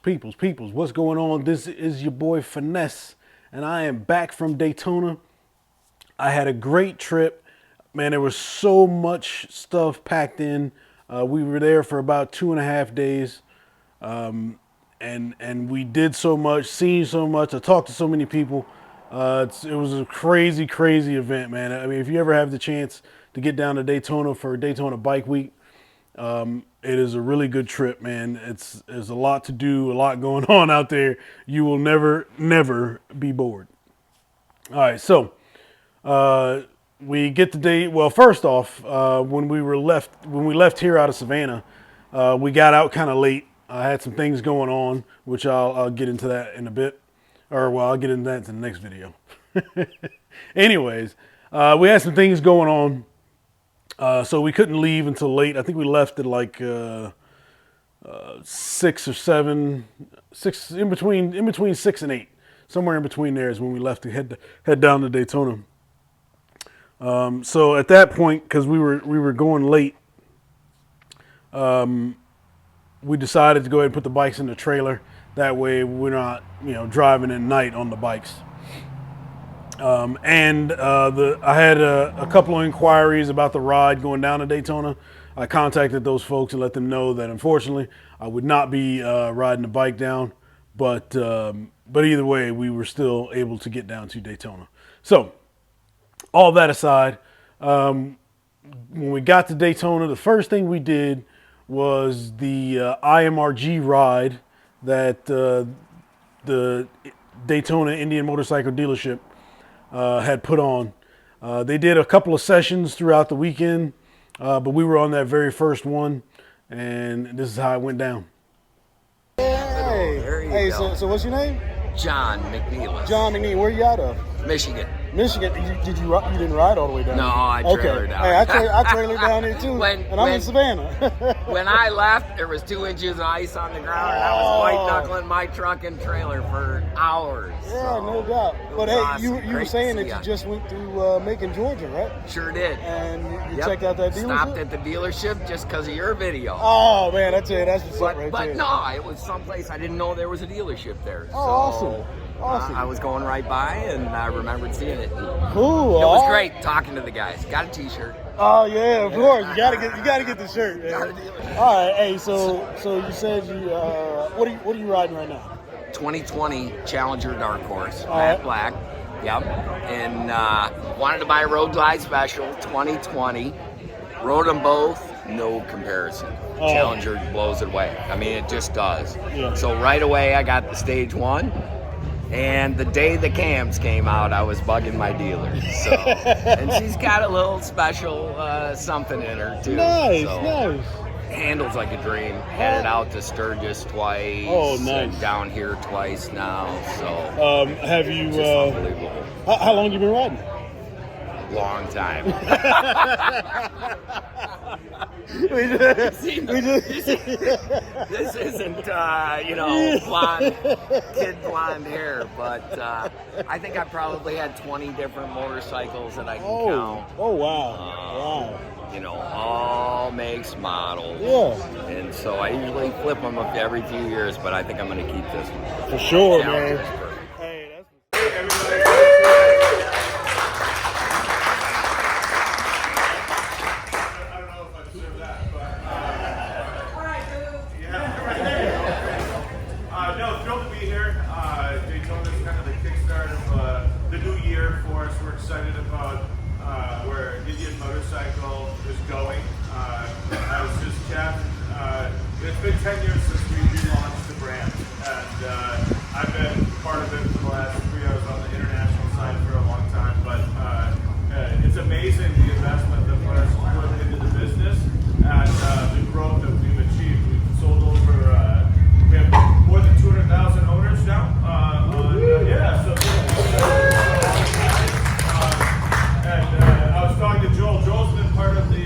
Peoples, what's going on? This is your boy Finesse, and I am back from Daytona. I had a great trip. Man, there was so much stuff packed in. We were there for about 2.5 days, and we did so much, seen so much. I talked to so many people. It was a crazy event, man. I mean, if you ever have the chance to get down to Daytona for Daytona Bike Week, it is a really good trip, man. There's a lot to do, a lot going on out there. You will never be bored. All right, so we get the day. Well, first off, when we left here out of Savannah, we got out kind of late. I had some things going on, which I'll get into that in a bit, or well, I'll get into that in the next video. Anyways, we had some things going on. So we couldn't leave until late. I think we left at like 6 or 7, in between 6 and 8, somewhere in between there is when we left to head down to Daytona. So at that point, because we were going late, we decided to go ahead and put the bikes in the trailer. That way we're not driving at night on the bikes. I had a couple of inquiries about the ride going down to Daytona. I contacted those folks and let them know that unfortunately I would not be riding the bike down, but either way, we were still able to get down to Daytona. So all that aside, when we got to Daytona, the first thing we did was the IMRG Ride that the Daytona Indian Motorcycle Dealership had put on. They did a couple of sessions throughout the weekend, but we were on that very first one, and this is how it went down. Hey, so what's your name? John McNeil. John McNeil. Where are you out of? Michigan. Michigan. You didn't ride all the way down? No, I trailered down. Hey, I trailered down there too, and I'm in Savannah. When I left, there was 2 inches of ice on the ground, and I was white knuckling my truck and trailer for hours. Yeah, so no doubt. But hey, you were saying that you just went through Macon, Georgia, right? Sure did. And you checked out that dealership? Stopped at the dealership just because of your video. Oh man, that's what's up right there. But no, it was someplace I didn't know there was a dealership there. Oh, awesome. I was going right by and I remembered seeing it. Cool. It was great talking to the guys. Got a T-shirt. Oh yeah, of course. You gotta get the shirt. Man. All right. Hey, so you said what are you riding right now? 2020 Challenger Dark Horse, matte black. Yep. And wanted to buy a Road Glide Special 2020. Rode them both. No comparison. Challenger blows it away. I mean, it just does. Yeah. So right away, I got the Stage 1. And the day the cams came out, I was bugging my dealer. So, and she's got a little special something in her too. Nice. Handles like a dream. Headed out to Sturgis twice. Oh, nice. And down here twice now. So, have you? Just unbelievable. How long have you been riding? Long time. This isn't, blonde hair, but I think I probably had 20 different motorcycles that I can count. Oh, wow. All makes, models. Yeah. And so I usually flip them up every few years, but I think I'm going to keep this one. For sure, man. Hey, thrilled to be here. Daytona is kind of the kickstart of the new year for us. We're excited about where Indian Motorcycle is going. I was just chatting. It's been 10 years since we relaunched the brand, and I've been part of it for the last 3 years on the international side for a long time. But it's amazing the investment that Polaris put into the business and the growth that we've achieved. We've sold over. We have more than 200,000 owners now. And I was talking to Joel. Joel's been part of the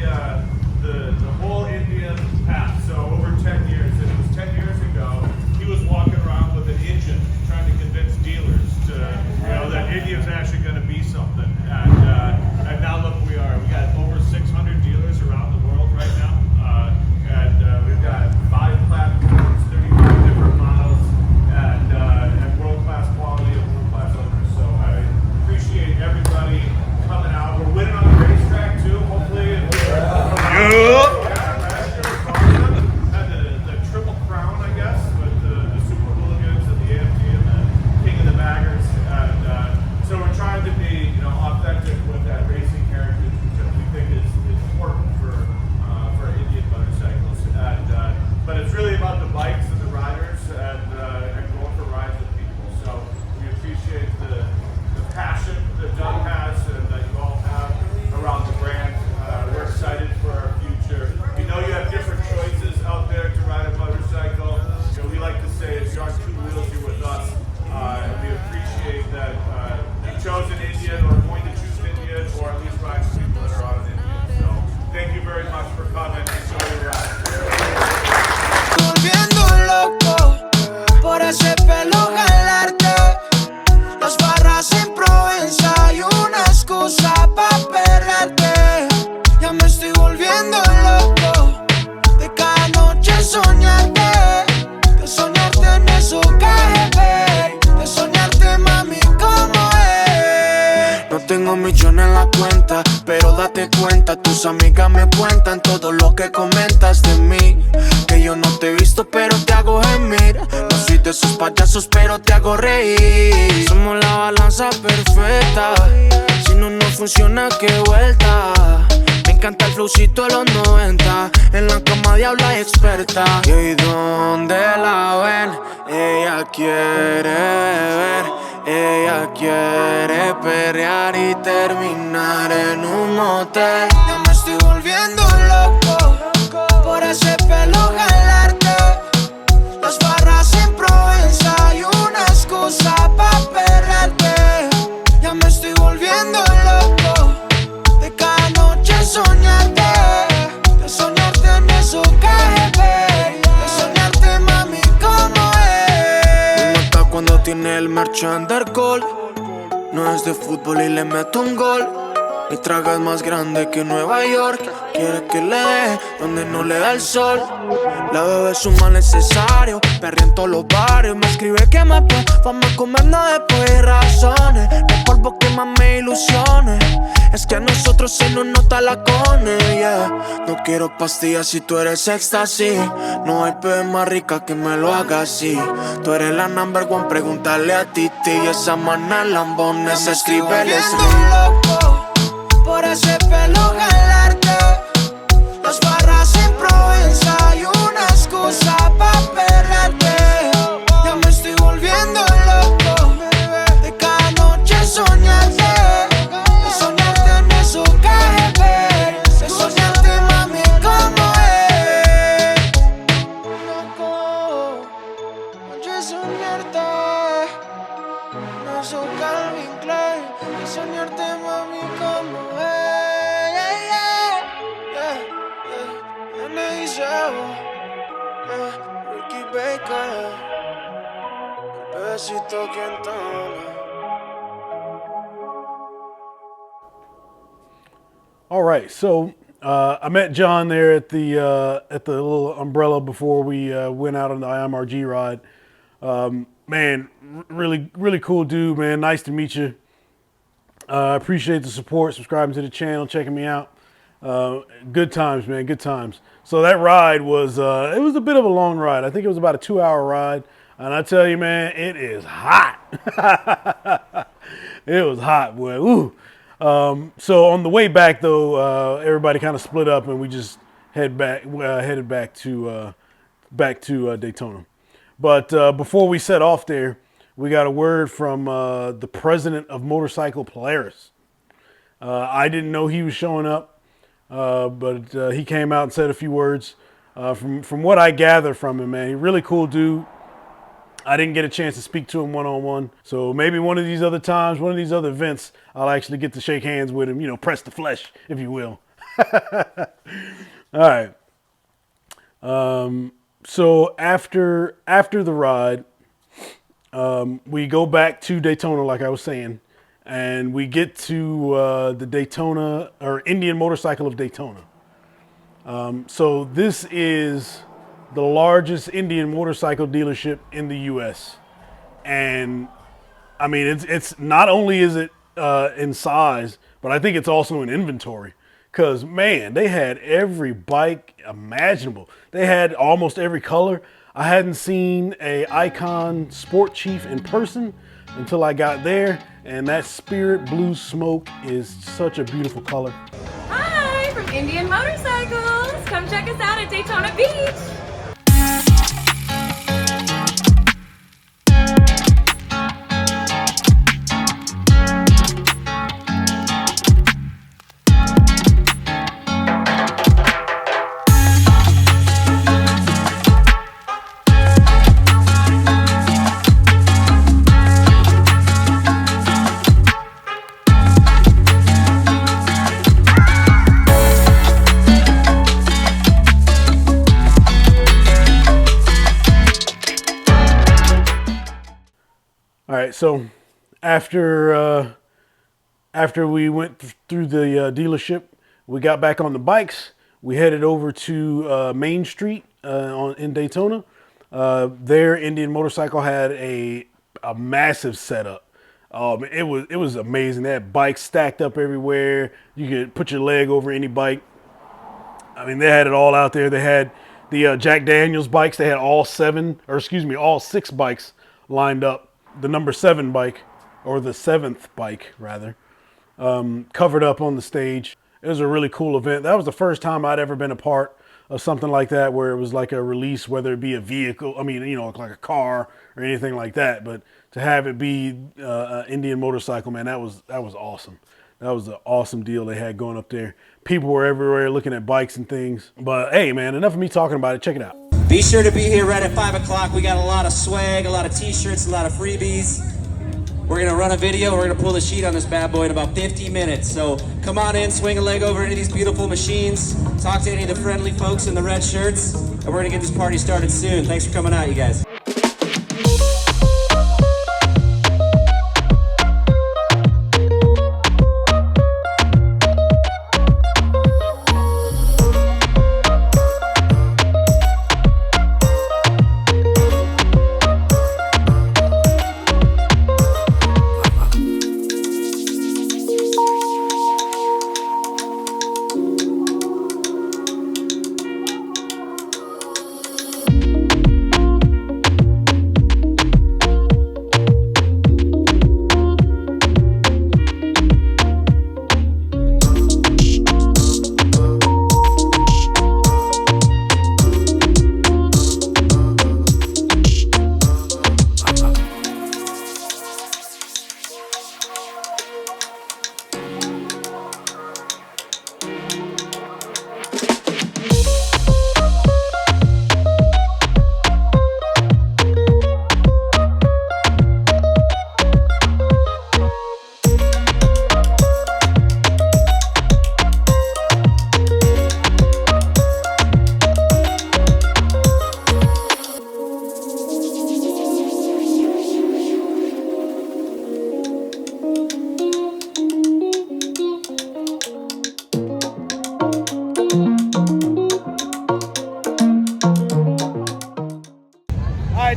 whole Indian path. So over 10 years, and it was 10 years ago, he was walking around with an engine trying to convince dealers to millones en la cuenta, pero date cuenta, tus amigas me cuentan todo lo que comentas de mí. Que yo no te he visto, pero te hago gemir. No soy de esos payasos, pero te hago reír. Somos la balanza perfecta. Si no funciona, qué vuelta. Me encanta el flowcito de los 90. En la cama diabla experta. Y hoy donde la ven, ella quiere beber, ella quiere perrear y terminar en un motel. Ya me estoy volviendo loco por ese pelo galarte. Las barras en Provenza y una excusa pa' perrearte. Ya me estoy volviendo loco de cada noche soñarte. De soñarte en eso KGB. De soñarte, mami, como es. Me mata cuando tiene el merch undergold. No es de fútbol y le meto un gol. Mi traga es más grande que Nueva York. Quiere que le dé donde no le da el sol. La bebé es un mal necesario. Perrea en todos los barrios. Me escribe que me puede. Vamos a comernos después y razones. No polvo que más me ilusione. Es que a nosotros se nos nota la cone, yeah. No quiero pastillas si tú eres éxtasis. No hay bebé más rica que me lo haga así. Tú eres la number one, pregúntale a Titi. Y esa mana lambones, escríbele loco por ese pelo galarte. Las barras en Provenza y una excusa pa' perrearte. Ya me estoy volviendo loco de cada noche soñarte. De soñarte en eso KGB. De soñarte, mami, como es. Loco, noche soñarte. En eso Calvin Klein. De soñarte, mami, como es. Ricky Baker, el besito que entona. All right, so I met John there at the little umbrella before we went out on the IMRG ride. Man, really cool dude, man. Nice to meet you. I appreciate the support, subscribing to the channel, checking me out. Good times, man, good times. So that ride was, it was a bit of a long ride. I think it was about a 2-hour ride. And I tell you, man, it is hot. It was hot, boy. Ooh. So on the way back, though, everybody kind of split up and we just headed back to Daytona. But before we set off there, we got a word from the president of Motorcycle Polaris. I didn't know he was showing up. But he came out and said a few words. From what I gather from him, man, he's a really cool dude. I didn't get a chance to speak to him one-on-one. So maybe one of these other times, one of these other events, I'll actually get to shake hands with him, you know, press the flesh, if you will. All right. So after the ride, we go back to Daytona, like I was saying. And we get to the Daytona, or Indian Motorcycle of Daytona. So this is the largest Indian motorcycle dealership in the U.S. And I mean, it's not only is it in size, but I think it's also in inventory. Because, man, they had every bike imaginable. They had almost every color. I hadn't seen a Icon Sport Chief in person until I got there. And that Spirit Blue Smoke is such a beautiful color. Hi, from Indian Motorcycles. Come check us out at Daytona Beach. All right, so after we went through the dealership, we got back on the bikes. We headed over to Main Street in Daytona. There, Indian Motorcycle had a massive setup. It was amazing. They had bikes stacked up everywhere. You could put your leg over any bike. I mean, they had it all out there. They had the Jack Daniels bikes. They had all six bikes lined up. The number 7 bike, or the 7th bike rather, covered up on the stage. It was a really cool event. That was the first time I'd ever been a part of something like that, where it was like a release, whether it be a vehicle, like a car or anything like that. But to have it be an Indian motorcycle, man, that was awesome. That was an awesome deal they had going up there. People were everywhere looking at bikes and things. But hey, man, enough of me talking about it. Check it out. Be sure to be here right at 5 o'clock. We got a lot of swag, a lot of t-shirts, a lot of freebies. We're gonna run a video. We're gonna pull the sheet on this bad boy in about 50 minutes. So come on in, swing a leg over any of these beautiful machines, talk to any of the friendly folks in the red shirts, and we're gonna get this party started soon. Thanks for coming out, you guys.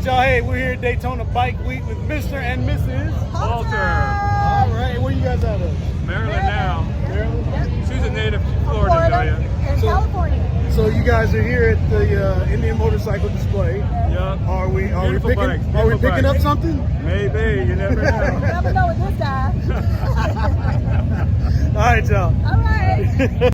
Y'all, hey, we're here at Daytona Bike Week with Mr. and Mrs. Coulter. All right, where you guys out of? Maryland now. Maryland? She's a native Florida. In California. So you guys are here at the Indian motorcycle display. Yep. Are we Beautiful bikes, picking beautiful up bikes. something? Maybe, you never know. You never know with this guy. All right, y'all. All right.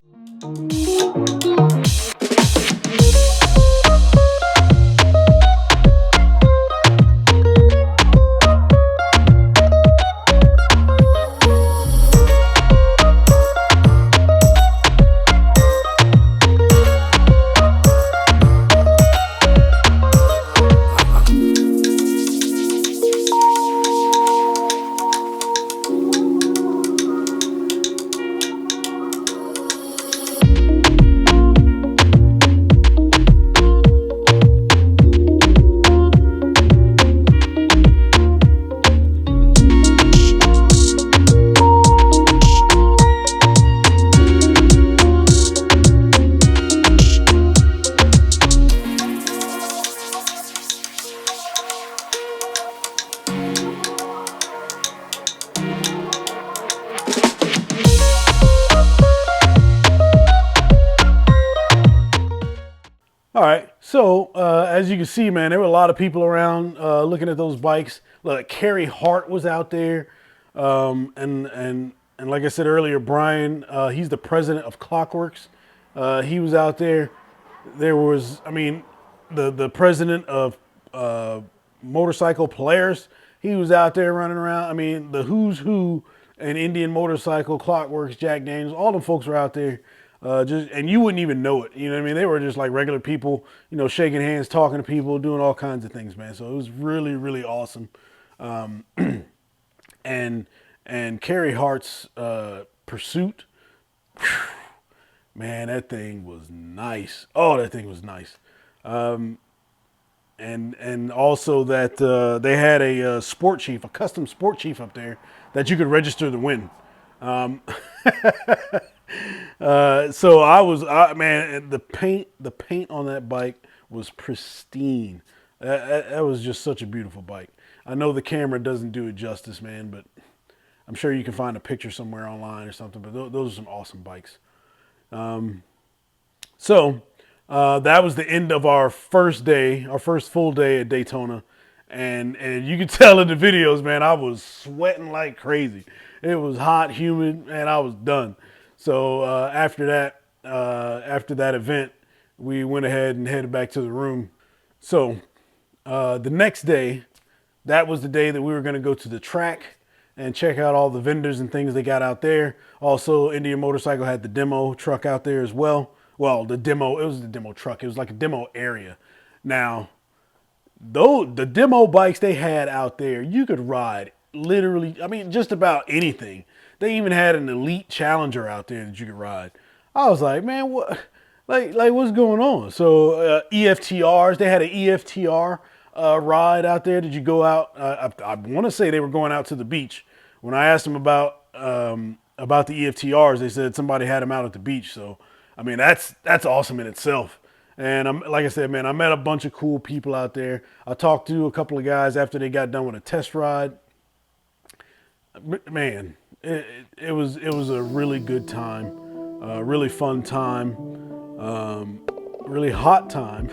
All right, so as you can see, man, there were a lot of people around looking at those bikes. Look, Carrie Hart was out there, and like I said earlier, Brian, he's the president of Clockworks. He was out there. There was, I mean, the president of motorcycle Polaris. He was out there running around. I mean, the who's who in Indian motorcycle, Clockworks, Jack Daniels, all them folks were out there. And you wouldn't even know it. You know what I mean? They were just like regular people, you know, shaking hands, talking to people, doing all kinds of things, man. So it was really, really awesome. And Carrie Hart's Pursuit, whew, man, that thing was nice. Oh, that thing was nice. And also that they had a sport chief, a custom sport chief up there that you could register to win. So man, the paint on that bike was pristine. That was just such a beautiful bike. I know the camera doesn't do it justice, man, but I'm sure you can find a picture somewhere online or something, but those are some awesome bikes. So that was the end of our first day, our first full day at Daytona. And you could tell in the videos, man, I was sweating like crazy. It was hot, humid, and I was done. So after that event, we went ahead and headed back to the room. So the next day, that was the day that we were going to go to the track and check out all the vendors and things they got out there. Also, Indian Motorcycle had the demo truck out there as well. Well, it was the demo truck. It was like a demo area. Now, though the demo bikes they had out there, you could ride literally, I mean, just about anything. They even had an elite Challenger out there that you could ride. I was like, man, what, like what's going on? So EFTRs, they had an EFTR ride out there. Did you go out? I want to say they were going out to the beach. When I asked them about the EFTRs, they said somebody had them out at the beach. So, I mean, that's awesome in itself. And like I said, man, I met a bunch of cool people out there. I talked to a couple of guys after they got done with a test ride. Man, it was a really good time, really fun time, really hot time.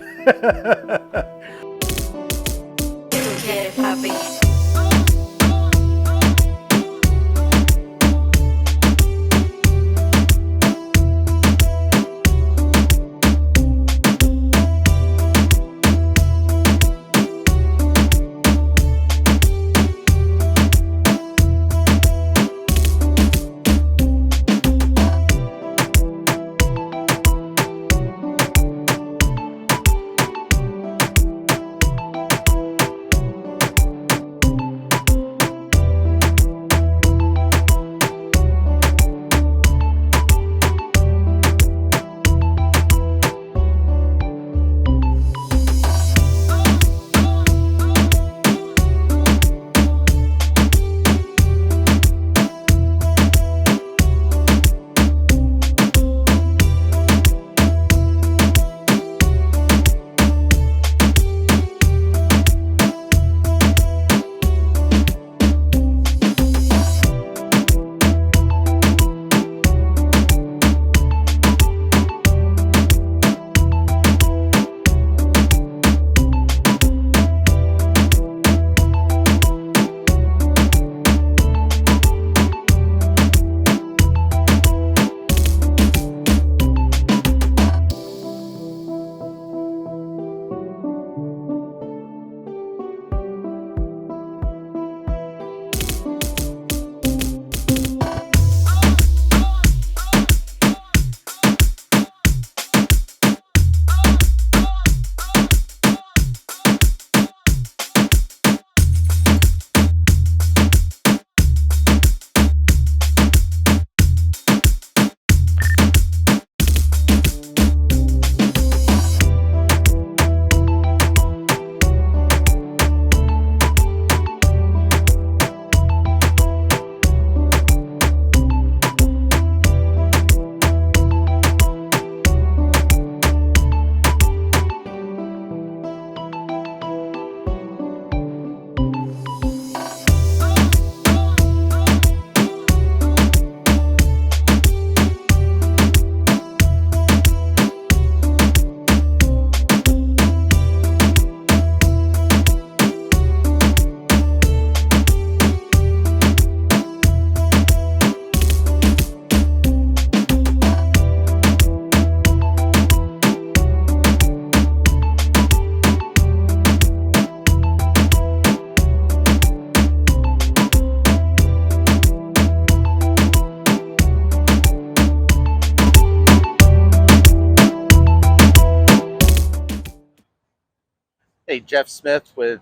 Hey, Jeff Smith with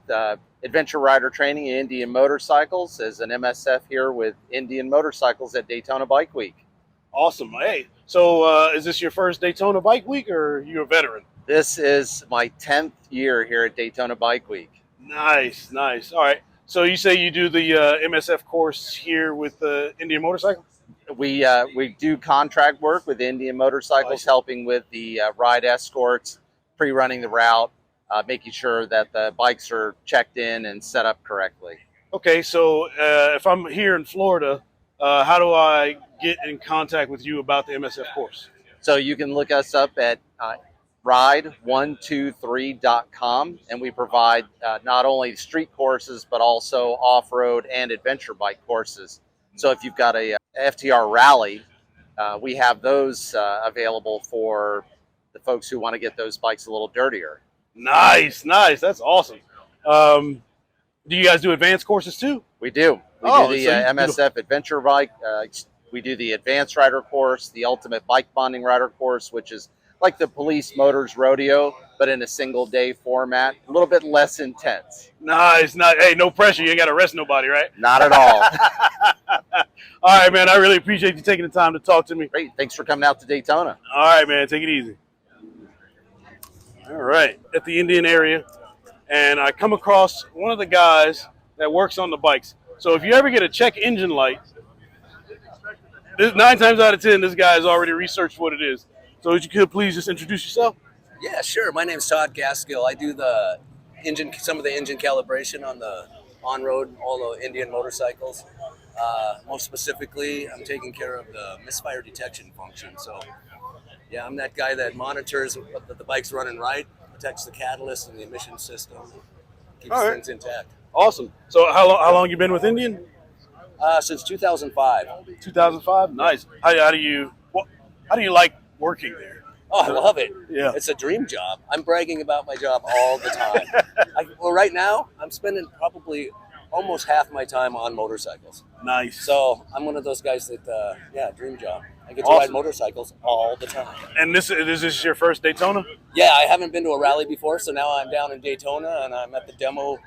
Adventure Rider Training and Indian Motorcycles as an MSF here with Indian Motorcycles at Daytona Bike Week. Awesome. Hey, so is this your first Daytona Bike Week, or are you a veteran? This is my 10th year here at Daytona Bike Week. Nice, nice. All right. So you say you do the MSF course here with Indian Motorcycle? We do contract work with Indian Motorcycles, helping with the ride escorts, pre-running the route, making sure that the bikes are checked in and set up correctly. Okay, so if I'm here in Florida, how do I get in contact with you about the MSF course? So you can look us up at ride123.com, and we provide not only street courses, but also off-road and adventure bike courses. So if you've got a FTR rally, we have those available for the folks who want to get those bikes a little dirtier. Nice. That's awesome. Do you guys do advanced courses too? We do. We Oh, do the so you MSF adventure bike. We do the advanced rider course, the ultimate bike bonding rider course, which is like the police motors rodeo, but in a single day format, a little bit less intense. Nice. Hey, no pressure. You ain't got to arrest nobody, right? Not at all. All right, man. I really appreciate you taking the time to talk to me. Great. Thanks for coming out to Daytona. All right, man. Take it easy. All right. At the Indian area, and I come across one of the guys that works on the bikes. So if you ever get a check engine light, 9 times out of 10, this guy has already researched what it is. So if you could please just introduce yourself. Yeah, sure. My name's Todd Gaskill. I do some of the engine calibration on the on-road, all the Indian motorcycles. Most specifically, I'm taking care of the misfire detection function. So, yeah, I'm that guy that monitors that the bike's running right, protects the catalyst and the emission system, keeps things intact. Awesome. So how long you been with Indian? Since 2005. 2005. Nice. How do you like working there? Oh, I love it. Yeah. It's a dream job. I'm bragging about my job all the time. Well, right now, I'm spending probably almost half my time on motorcycles. Nice. So I'm one of those guys that, dream job. I get to ride motorcycles all the time. And this is your first Daytona? Yeah, I haven't been to a rally before, so now I'm down in Daytona, and I'm at the demo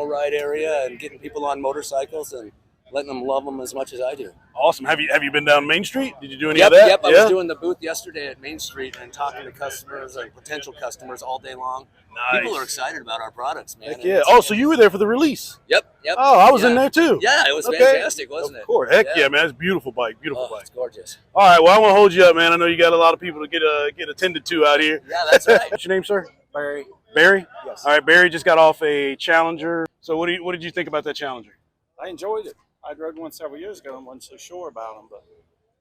ride area and getting people on motorcycles and letting them love them as much as I do. Awesome. Have you been down Main Street? Did you do any of that? Yep. I was doing the booth yesterday at Main Street and talking to customers and potential customers all day long. Nice. People are excited about our products, man. Heck yeah. Oh, so you were there for the release? Yep. Oh, I was in there too. Yeah, it was fantastic, wasn't it? Of course. Heck yeah, man. It's a beautiful bike. Beautiful bike. It's gorgeous. All right. Well, I won't hold you up, man. I know you got a lot of people to get attended to out here. Yeah, that's right. What's your name, sir? Barry. Barry? Yes. All right. Barry just got off a Challenger. So what did you think about that Challenger? I enjoyed it. I'd rode one several years ago and wasn't so sure about them, but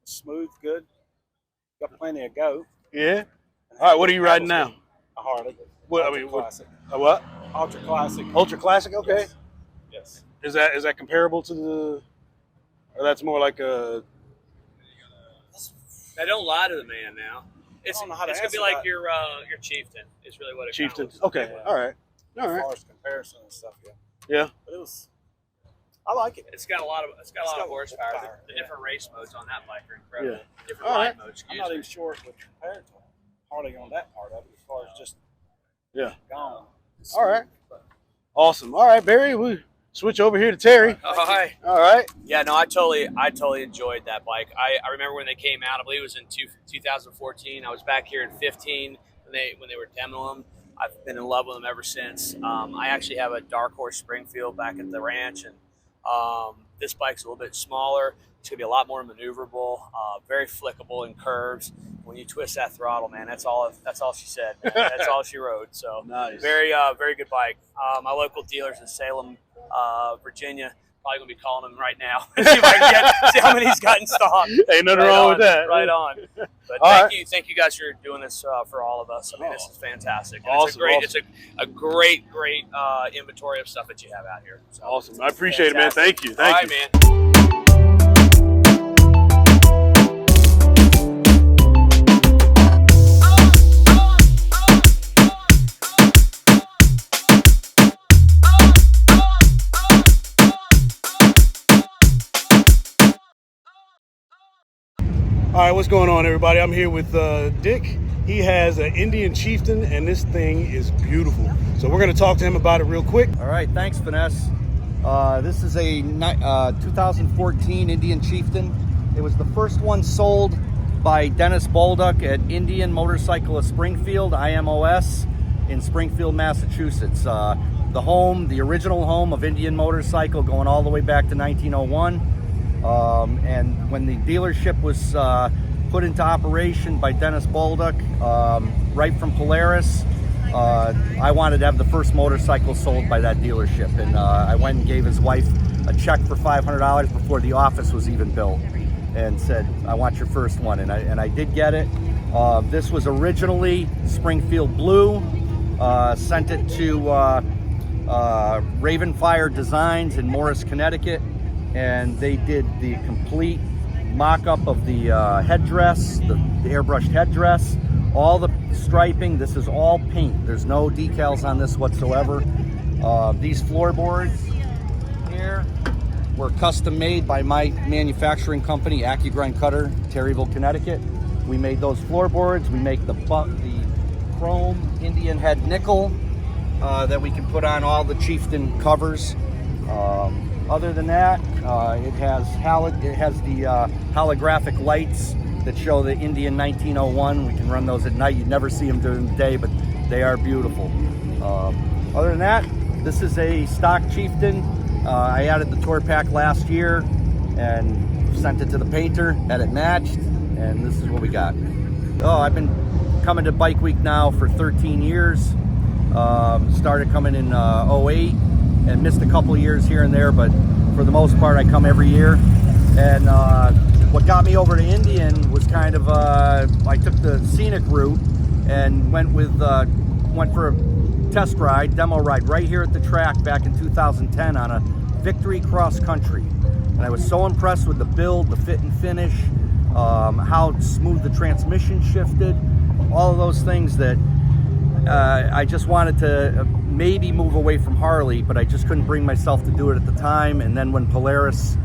smooth, good. Got plenty of go. Yeah. All right. What are you riding now? A Harley. Classic. A what? Ultra Classic. Ultra Classic. Okay. Yes. Is that comparable to the? Or that's more like a. Now, don't lie to the man now. It's gonna be like your Chieftain. Is really what it Chieftain. Is. Okay. Yeah. All right. As far as comparison and stuff, yeah. Yeah. But I like it. It's got a lot of horsepower. The different race modes on that bike are incredible. Yeah. Different All ride right. modes. I'm not even sure if it's compared to Harley on that part of it, as far as just gone. All right. Awesome. All right, Barry. We switch over here to Terry. Oh, hi. All right. Yeah, no, I totally enjoyed that bike. I remember when they came out. I believe it was in 2014. I was back here in 15 when they were demoing them. I've been in love with them ever since. I actually have a Dark Horse Springfield back at the ranch, and this bike's a little bit smaller. It's gonna be a lot more maneuverable, very flickable in curves. When you twist that throttle, man, that's all she said. Man. That's all she rode. So nice. Very good bike. My local dealers in Salem, Virginia, probably gonna be calling him right now. see how many he's got in stock. Ain't nothing wrong with that. Right on. But thank you guys for doing this for all of us. I mean, this is fantastic. And Awesome. It's a great inventory of stuff that you have out here. So Awesome. I appreciate it, man. Thank you. All right, man. All right, what's going on, everybody? I'm here with Dick. He has an Indian Chieftain, and this thing is beautiful. So we're going to talk to him about it real quick. All right, thanks, Finesse. This is a 2014 Indian Chieftain. It was the first one sold by Dennis Baldock at Indian Motorcycle of Springfield, IMOS, in Springfield, Massachusetts. The original home of Indian Motorcycle, going all the way back to 1901. And when the dealership was put into operation by Dennis Baldock, right from Polaris, I wanted to have the first motorcycle sold by that dealership, and I went and gave his wife a check for $500 before the office was even built, and said, I want your first one, and I did get it. This was originally Springfield Blue. Sent it to Ravenfire Designs in Morris, Connecticut, and they did the complete mock-up of the headdress, the airbrushed headdress, all the striping. This is all paint. There's no decals on this whatsoever. These floorboards here were custom made by my manufacturing company, AccuGrind Cutter, Terryville, Connecticut. We made those floorboards. We make the chrome Indian head nickel that we can put on all the Chieftain covers. Other than that, it has the holographic lights that show the Indian 1901. We can run those at night. You'd never see them during the day, but they are beautiful. Other than that, this is a stock Chieftain. I added the tour pack last year and sent it to the painter, had it matched, and this is what we got. Oh, I've been coming to Bike Week now for 13 years. Started coming in 08 and missed a couple of years here and there, but for the most part I come every year. And what got me over to Indian was kind of I took the scenic route and went for a test ride, demo ride right here at the track back in 2010 on a Victory Cross Country. And I was so impressed with the build, the fit and finish, how smooth the transmission shifted, all of those things that I just wanted to maybe move away from Harley, but I just couldn't bring myself to do it at the time. And then when Polaris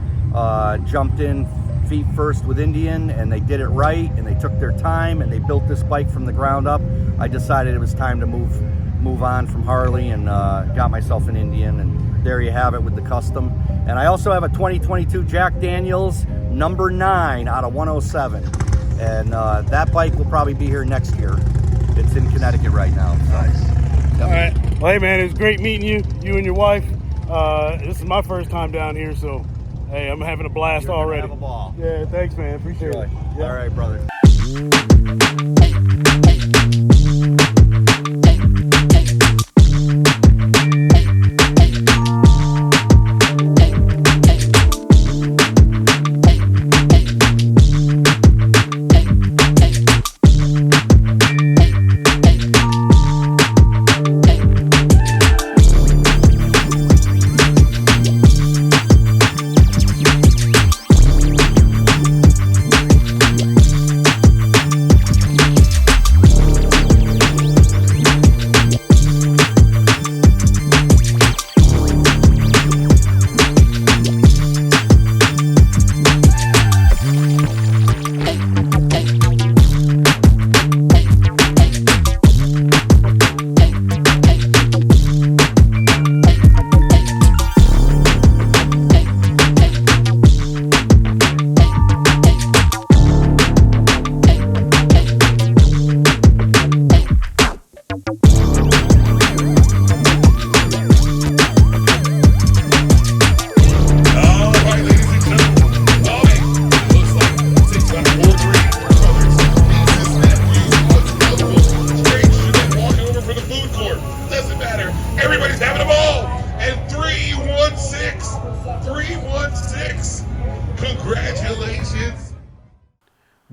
jumped in feet first with Indian, and they did it right, and they took their time, and they built this bike from the ground up, I decided it was time to move on from Harley, and got myself an Indian, and there you have it with the custom. And I also have a 2022 Jack Daniels number 9 out of 107, and that bike will probably be here next year. It's in Connecticut right now. So. Nice. Yep. All right. Well, hey man, it was great meeting you and your wife. This is my first time down here, so hey, I'm having a blast already. Have a ball. Yeah, thanks man, appreciate it. Yeah. All right, brother.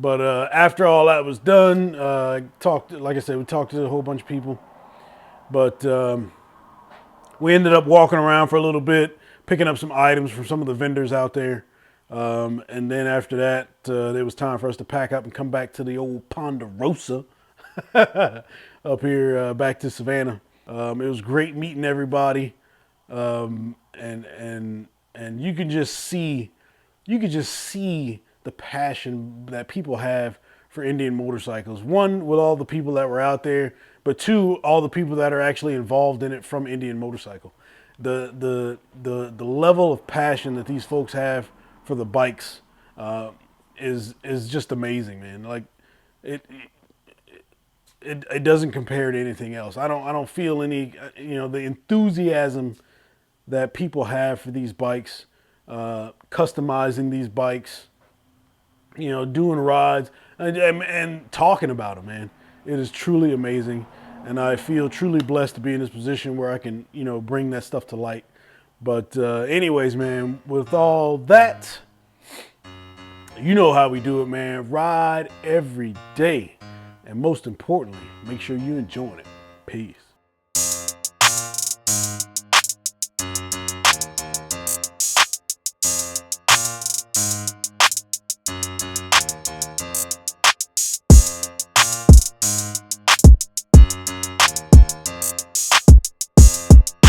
But after all that was done, like I said, we talked to a whole bunch of people. But we ended up walking around for a little bit, picking up some items from some of the vendors out there. And then after that, it was time for us to pack up and come back to the old Ponderosa up here back to Savannah. It was great meeting everybody. And you could just see the passion that people have for Indian motorcycles. One, with all the people that were out there, but two, all the people that are actually involved in it from Indian Motorcycle. The level of passion that these folks have for the bikes is just amazing, man. Like it doesn't compare to anything else. I don't feel any, the enthusiasm that people have for these bikes, customizing these bikes, doing rides and talking about them, man. It is truly amazing. and I feel truly blessed to be in this position where I can, you know, bring that stuff to light. But anyways, man, with all that, you know how we do it, man. Ride every day. And most importantly, make sure you're enjoying it. Peace.